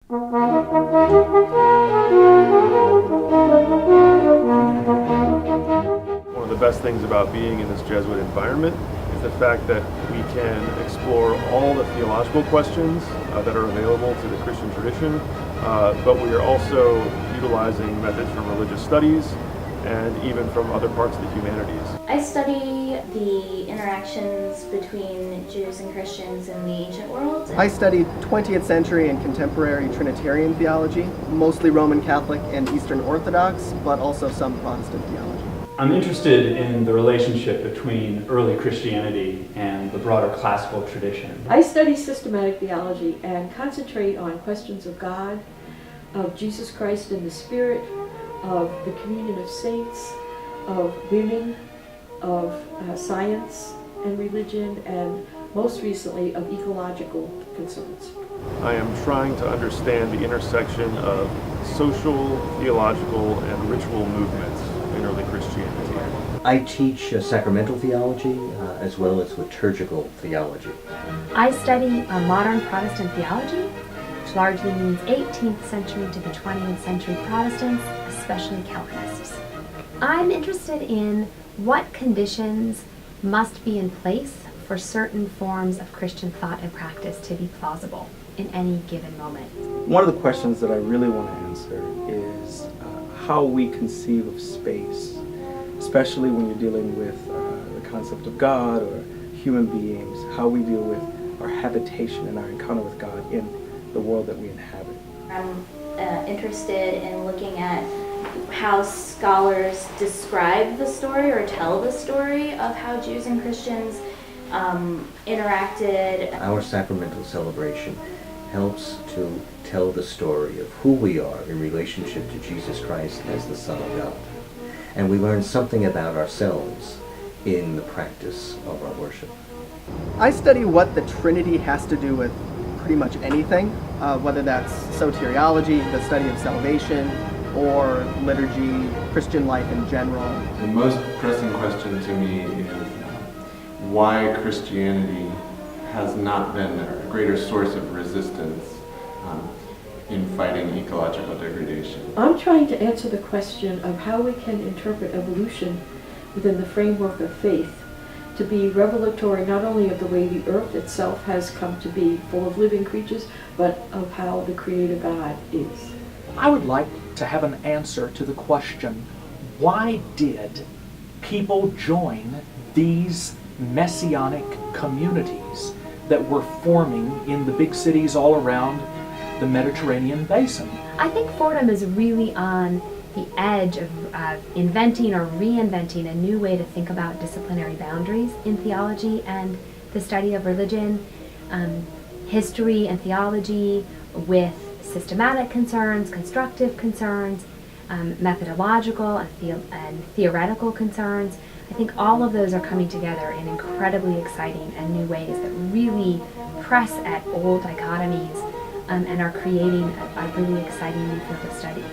One of the best things about being in this Jesuit environment is the fact that we can explore all the theological questions that are available to the Christian tradition, but we are also utilizing methods from religious studies and even from other parts of the humanities. I study the interactions between Jews and Christians in the ancient world. I studied 20th century and contemporary Trinitarian theology, mostly Roman Catholic and Eastern Orthodox, but also some Protestant theology. I'm interested in the relationship between early Christianity and the broader classical tradition. I study systematic theology and concentrate on questions of God, of Jesus Christ and the Spirit, of the communion of saints, of women, of science and religion, and most recently of ecological concerns. I am trying to understand the intersection of social, theological, and ritual movements in early Christianity. I teach sacramental theology as well as liturgical theology. I study modern Protestant theology, which largely means 18th century to the 20th century Protestants, especially Calvinists. I'm interested in what conditions must be in place for certain forms of Christian thought and practice to be plausible in any given moment. One of the questions that I really want to answer is how we conceive of space, especially when you're dealing with the concept of God or human beings, how we deal with our habitation and our encounter with God in the world that we inhabit. I'm interested in looking at how scholars describe the story or tell the story of how Jews and Christians interacted. Our sacramental celebration helps to tell the story of who we are in relationship to Jesus Christ as the Son of God. And we learn something about ourselves in the practice of our worship. I study what the Trinity has to do with pretty much anything, whether that's soteriology, the study of salvation, or liturgy, Christian life in general. The most pressing question to me is why Christianity has not been a greater source of resistance in fighting ecological degradation. I'm trying to answer the question of how we can interpret evolution within the framework of faith to be revelatory not only of the way the earth itself has come to be full of living creatures, but of how the Creator God is. I would like to have an answer to the question, why did people join these messianic communities that were forming in the big cities all around the Mediterranean basin? I think Fordham is really on the edge of inventing or reinventing a new way to think about disciplinary boundaries in theology and the study of religion, history and theology with systematic concerns, constructive concerns, methodological and theoretical concerns. I think all of those are coming together in incredibly exciting and new ways that really press at old dichotomies and are creating a really exciting new field of study.